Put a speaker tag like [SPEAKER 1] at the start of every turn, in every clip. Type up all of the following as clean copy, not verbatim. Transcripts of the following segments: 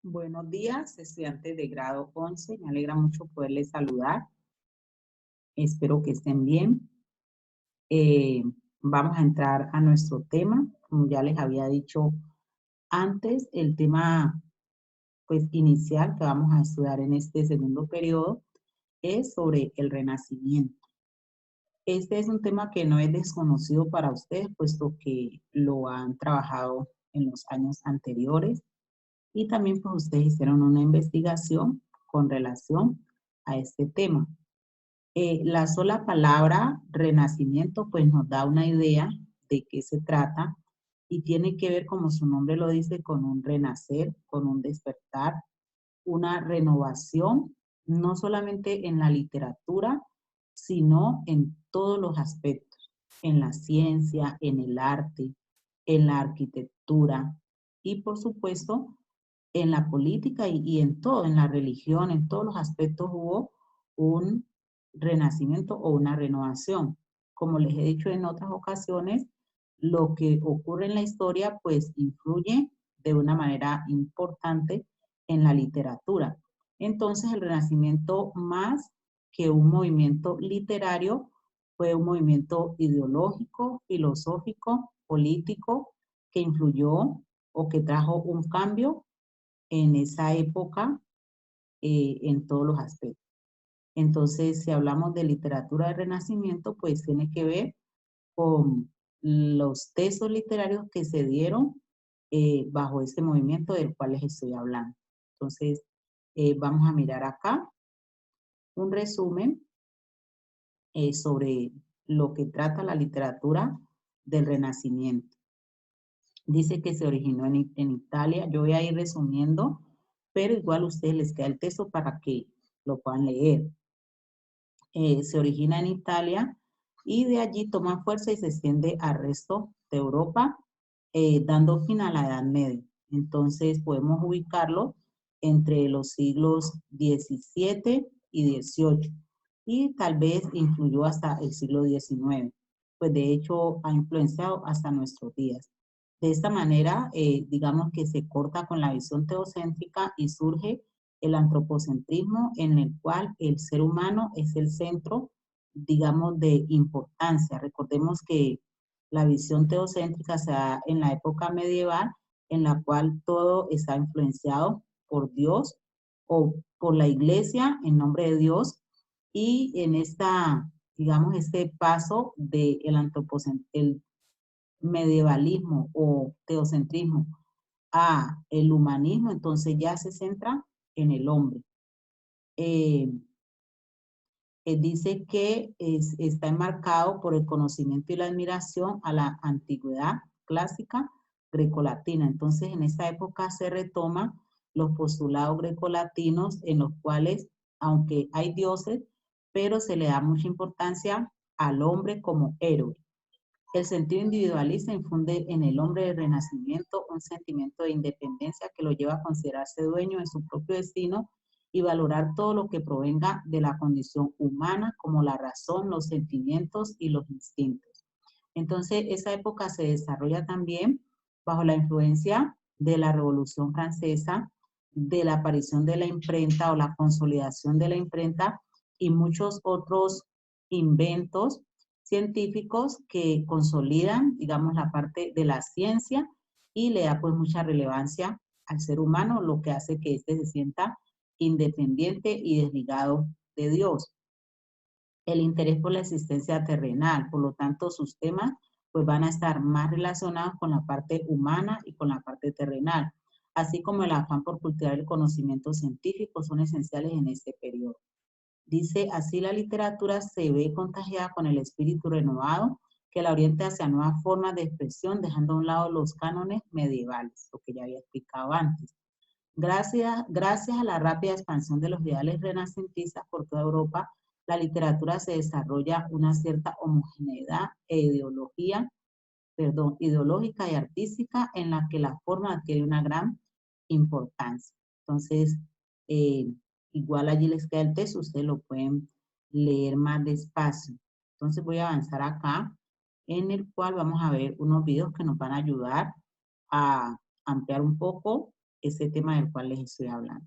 [SPEAKER 1] Buenos días, estudiantes de grado 11. Me alegra mucho poderles saludar. Espero que estén bien. Eh, Vamos a entrar a nuestro tema. Como ya les había dicho antes, el tema pues, inicial que vamos a estudiar en este segundo periodo es sobre el Renacimiento. Este es un tema que no es desconocido para ustedes, puesto que lo han trabajado en los años anteriores. Y también pues ustedes hicieron una investigación con relación a este tema. La sola palabra renacimiento pues nos da una idea de qué se trata y tiene que ver, como su nombre lo dice, con un renacer, con un despertar, una renovación, no solamente en la literatura, sino en todos los aspectos, en la ciencia, en el arte, en la arquitectura y por supuesto en la política y en todo, en la religión, en todos los aspectos hubo un renacimiento o una renovación. Como les he dicho en otras ocasiones, lo que ocurre en la historia pues influye de una manera importante en la literatura. Entonces el Renacimiento, más que un movimiento literario, fue un movimiento ideológico, filosófico, político, que influyó o que trajo un cambio en esa época en todos los aspectos. Entonces, si hablamos de literatura de Renacimiento, pues tiene que ver con los textos literarios que se dieron bajo este movimiento del cual les estoy hablando. Entonces, vamos a mirar acá un resumen sobre lo que trata la literatura del Renacimiento. Dice que se originó en Italia. Yo voy a ir resumiendo, pero igual a ustedes les queda el texto para que lo puedan leer. Se origina en Italia y de allí toma fuerza y se extiende al resto de Europa, dando fin a la Edad Media. Entonces podemos ubicarlo entre los siglos XVII y XVIII y tal vez influyó hasta el siglo XIX, pues de hecho ha influenciado hasta nuestros días. De esta manera, digamos que se corta con la visión teocéntrica y surge el antropocentrismo, en el cual el ser humano es el centro, digamos, de importancia. Recordemos que la visión teocéntrica se da en la época medieval, en la cual todo está influenciado por Dios o por la iglesia en nombre de Dios, y en esta, digamos, este paso del el medievalismo o teocentrismo a el humanismo, entonces ya se centra en el hombre. Eh, Dice que está enmarcado por el conocimiento y la admiración a la antigüedad clásica grecolatina. Entonces, en esta época se retoman los postulados grecolatinos en los cuales, aunque hay dioses, pero se le da mucha importancia al hombre como héroe. El sentido individualista infunde en el hombre del Renacimiento un sentimiento de independencia que lo lleva a considerarse dueño de su propio destino y valorar todo lo que provenga de la condición humana, como la razón, los sentimientos y los instintos. Entonces, esa época se desarrolla también bajo la influencia de la Revolución Francesa, de la aparición de la imprenta o la consolidación de la imprenta y muchos otros inventos científicos que consolidan, digamos, la parte de la ciencia y le da pues mucha relevancia al ser humano, lo que hace que éste se sienta independiente y desligado de Dios. El interés por la existencia terrenal, por lo tanto sus temas pues van a estar más relacionados con la parte humana y con la parte terrenal, así como el afán por cultivar el conocimiento científico son esenciales en este periodo. Dice, así la literatura se ve contagiada con el espíritu renovado que la orienta hacia nuevas formas de expresión, dejando a un lado los cánones medievales, lo que ya había explicado antes. Gracias a la rápida expansión de los ideales renacentistas por toda Europa, la literatura se desarrolla una cierta homogeneidad ideológica y artística en la que la forma adquiere una gran importancia. Entonces, eh, igual allí les queda el texto, ustedes lo pueden leer más despacio. Entonces voy a avanzar acá, en el cual vamos a ver unos videos que nos van a ayudar a ampliar un poco ese tema del cual les estoy hablando.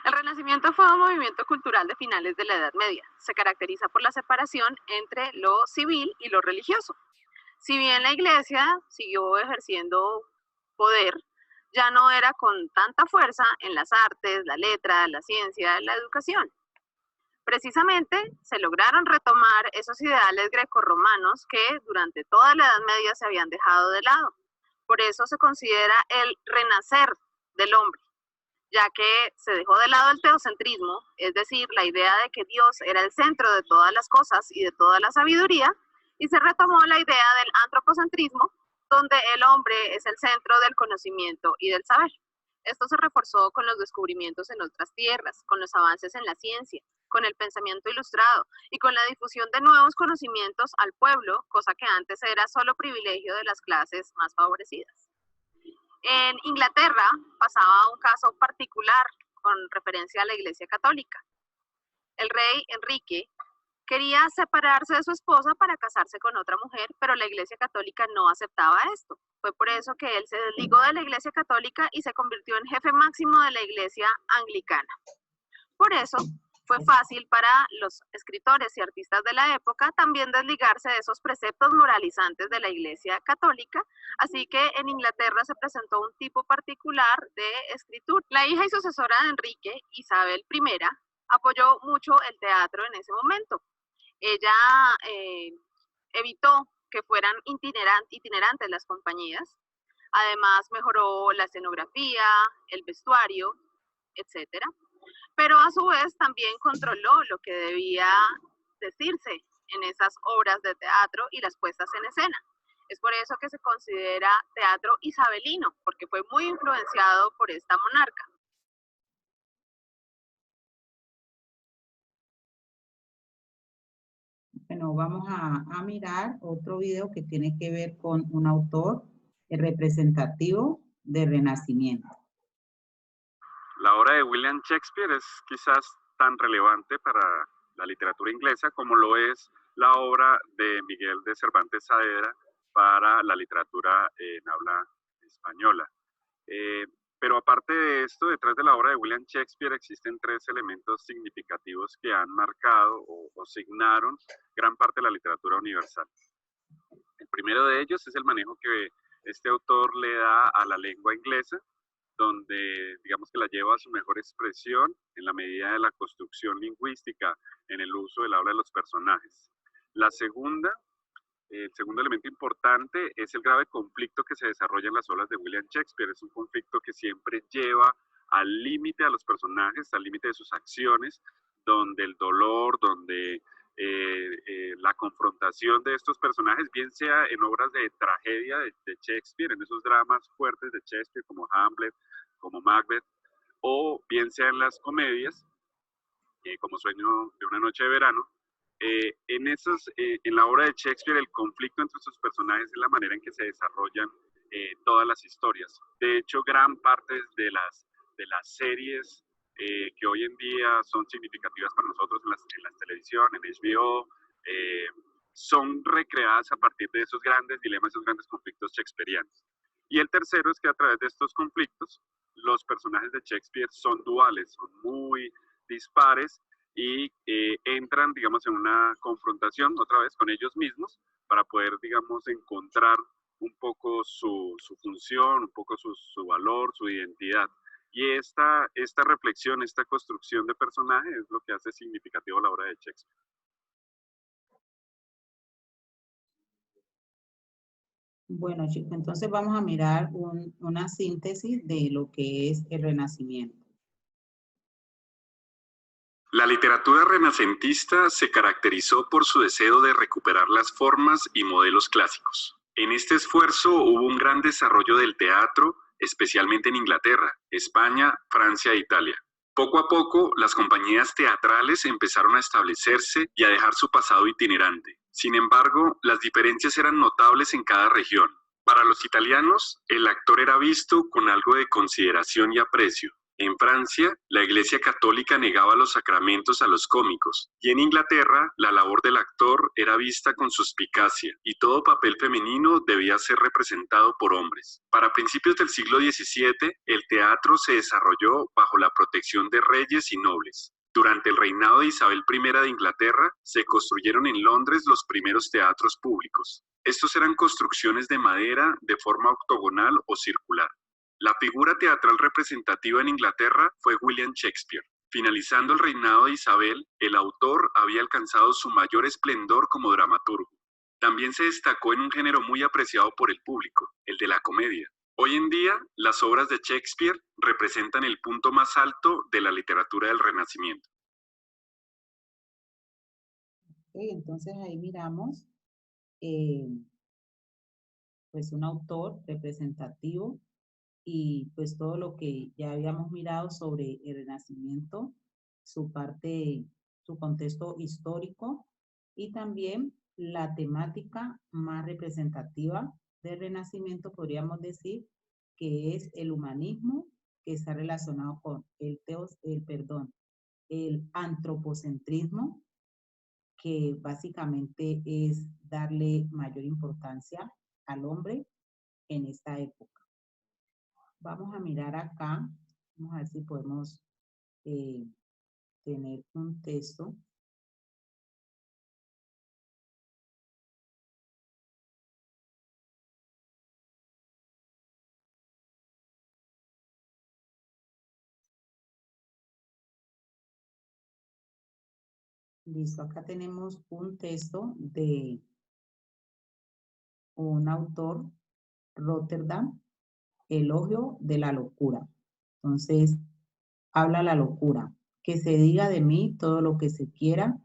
[SPEAKER 2] El Renacimiento fue un movimiento cultural de finales de la Edad Media. Se caracteriza por la separación entre lo civil y lo religioso. Si bien la Iglesia siguió ejerciendo poder, ya no era con tanta fuerza en las artes, la letra, la ciencia, la educación. Precisamente se lograron retomar esos ideales grecorromanos que durante toda la Edad Media se habían dejado de lado. Por eso se considera el renacer del hombre, ya que se dejó de lado el teocentrismo, es decir, la idea de que Dios era el centro de todas las cosas y de toda la sabiduría, y se retomó la idea del antropocentrismo, donde el hombre es el centro del conocimiento y del saber. Esto se reforzó con los descubrimientos en otras tierras, con los avances en la ciencia, con el pensamiento ilustrado y con la difusión de nuevos conocimientos al pueblo, cosa que antes era solo privilegio de las clases más favorecidas. En Inglaterra pasaba un caso particular con referencia a la Iglesia Católica. El rey Enrique quería separarse de su esposa para casarse con otra mujer, pero la Iglesia Católica no aceptaba esto. Fue por eso que él se desligó de la Iglesia Católica y se convirtió en jefe máximo de la Iglesia Anglicana. Por eso fue fácil para los escritores y artistas de la época también desligarse de esos preceptos moralizantes de la Iglesia Católica, así que en Inglaterra se presentó un tipo particular de escritura. La hija y sucesora de Enrique, Isabel I, apoyó mucho el teatro en ese momento. Ella evitó que fueran itinerantes las compañías, además mejoró la escenografía, el vestuario, etcétera. Pero a su vez también controló lo que debía decirse en esas obras de teatro y las puestas en escena. Es por eso que se considera teatro isabelino, porque fue muy influenciado por esta monarca.
[SPEAKER 1] Bueno, vamos a mirar otro video que tiene que ver con un autor representativo del Renacimiento.
[SPEAKER 3] La obra de William Shakespeare es quizás tan relevante para la literatura inglesa como lo es la obra de Miguel de Cervantes Saavedra para la literatura en habla española. Pero aparte de esto, detrás de la obra de William Shakespeare existen tres elementos significativos que han marcado o signaron gran parte de la literatura universal. El primero de ellos es el manejo que este autor le da a la lengua inglesa, donde digamos que la lleva a su mejor expresión en la medida de la construcción lingüística en el uso del habla de los personajes. El segundo elemento importante es el grave conflicto que se desarrolla en las obras de William Shakespeare. Es un conflicto que siempre lleva al límite a los personajes, al límite de sus acciones, donde el dolor, donde la confrontación de estos personajes, bien sea en obras de tragedia de Shakespeare, en esos dramas fuertes de Shakespeare como Hamlet, como Macbeth, o bien sea en las comedias, como Sueño de una noche de verano. En la obra de Shakespeare, el conflicto entre sus personajes es la manera en que se desarrollan todas las historias. De hecho, gran parte de las series que hoy en día son significativas para nosotros en la televisión, en HBO, son recreadas a partir de esos grandes dilemas, esos grandes conflictos shakespearianos. Y el tercero es que a través de estos conflictos, los personajes de Shakespeare son duales, son muy dispares y entran, digamos, en una confrontación otra vez con ellos mismos para poder, digamos, encontrar un poco su función, un poco su valor, su identidad. Y esta reflexión, esta construcción de personaje es lo que hace significativo la obra de Shakespeare.
[SPEAKER 1] Bueno, chicos, entonces vamos a mirar una síntesis de lo que es el Renacimiento.
[SPEAKER 3] La literatura renacentista se caracterizó por su deseo de recuperar las formas y modelos clásicos. En este esfuerzo hubo un gran desarrollo del teatro, especialmente en Inglaterra, España, Francia e Italia. Poco a poco, las compañías teatrales empezaron a establecerse y a dejar su pasado itinerante. Sin embargo, las diferencias eran notables en cada región. Para los italianos, el actor era visto con algo de consideración y aprecio, En Francia, la Iglesia Católica negaba los sacramentos a los cómicos, y en Inglaterra, la labor del actor era vista con suspicacia, y todo papel femenino debía ser representado por hombres. Para principios del siglo XVII, el teatro se desarrolló bajo la protección de reyes y nobles. Durante el reinado de Isabel I de Inglaterra, se construyeron en Londres los primeros teatros públicos. Estos eran construcciones de madera de forma octogonal o circular. La figura teatral representativa en Inglaterra fue William Shakespeare. Finalizando el reinado de Isabel, el autor había alcanzado su mayor esplendor como dramaturgo. También se destacó en un género muy apreciado por el público, el de la comedia. Hoy en día, las obras de Shakespeare representan el punto más alto de la literatura del Renacimiento.
[SPEAKER 1] Okay, entonces ahí miramos pues un autor representativo y pues todo lo que ya habíamos mirado sobre el Renacimiento, su parte, su contexto histórico y también la temática más representativa del Renacimiento, podríamos decir, que es el humanismo, que está relacionado con el antropocentrismo, que básicamente es darle mayor importancia al hombre en esta época. Vamos a mirar acá, vamos a ver si podemos tener un texto. Listo, acá tenemos un texto de un autor, Rotterdam, Elogio de la locura. Entonces, habla la locura. Que se diga de mí todo lo que se quiera,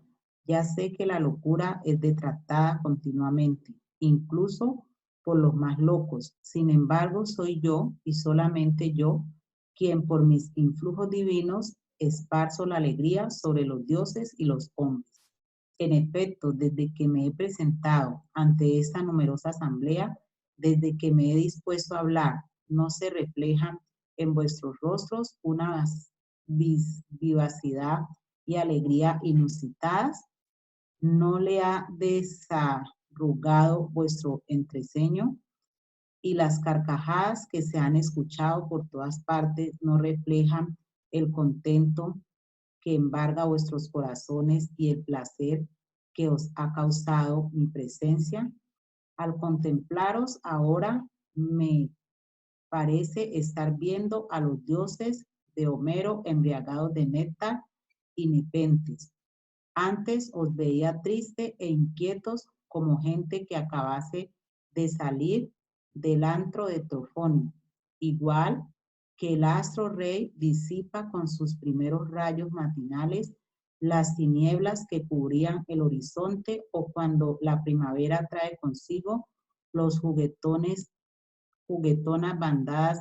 [SPEAKER 1] ya sé que la locura es detratada continuamente, incluso por los más locos. Sin embargo, soy yo y solamente yo quien por mis influjos divinos esparzo la alegría sobre los dioses y los hombres. En efecto, desde que me he presentado ante esta numerosa asamblea, desde que me he dispuesto a hablar, no se reflejan en vuestros rostros una vivacidad y alegría inusitadas. No le ha desarrugado vuestro entreceño y las carcajadas que se han escuchado por todas partes no reflejan el contento que embarga vuestros corazones y el placer que os ha causado mi presencia. Al contemplaros ahora me parece estar viendo a los dioses de Homero embriagados de néctar y nepentes. Antes os veía triste e inquietos como gente que acabase de salir del antro de Trofonio, igual que el astro rey disipa con sus primeros rayos matinales las tinieblas que cubrían el horizonte o cuando la primavera trae consigo los juguetonas bandadas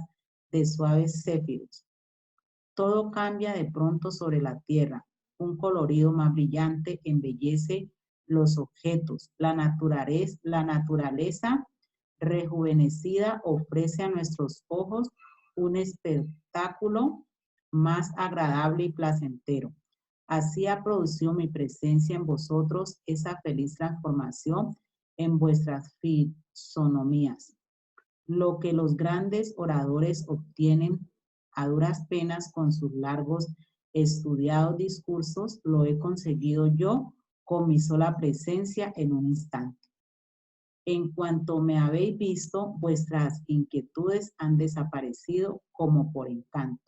[SPEAKER 1] de suaves céfiros. Todo cambia de pronto sobre la tierra. Un colorido más brillante embellece los objetos. La naturaleza rejuvenecida ofrece a nuestros ojos un espectáculo más agradable y placentero. Así ha producido mi presencia en vosotros esa feliz transformación en vuestras fisonomías. Lo que los grandes oradores obtienen a duras penas con sus largos estudiados discursos, lo he conseguido yo con mi sola presencia en un instante. En cuanto me habéis visto, vuestras inquietudes han desaparecido como por encanto.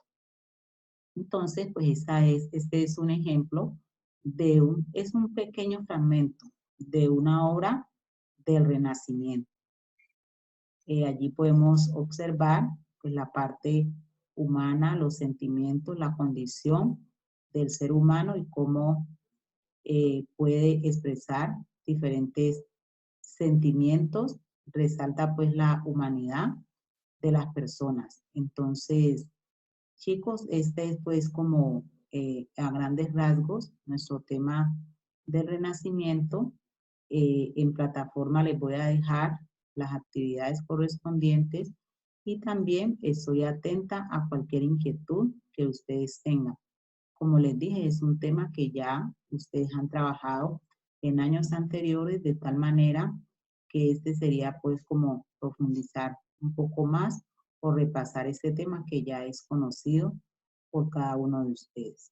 [SPEAKER 1] Entonces, pues este es un ejemplo es un pequeño fragmento de una obra del Renacimiento. Allí podemos observar pues, la parte humana, los sentimientos, la condición del ser humano y cómo puede expresar diferentes sentimientos. Resalta pues la humanidad de las personas. Entonces, chicos, este es pues como a grandes rasgos nuestro tema del Renacimiento. En plataforma les voy a dejar las actividades correspondientes y también estoy atenta a cualquier inquietud que ustedes tengan. Como les dije, es un tema que ya ustedes han trabajado en años anteriores, de tal manera que este sería pues como profundizar un poco más o repasar este tema que ya es conocido por cada uno de ustedes.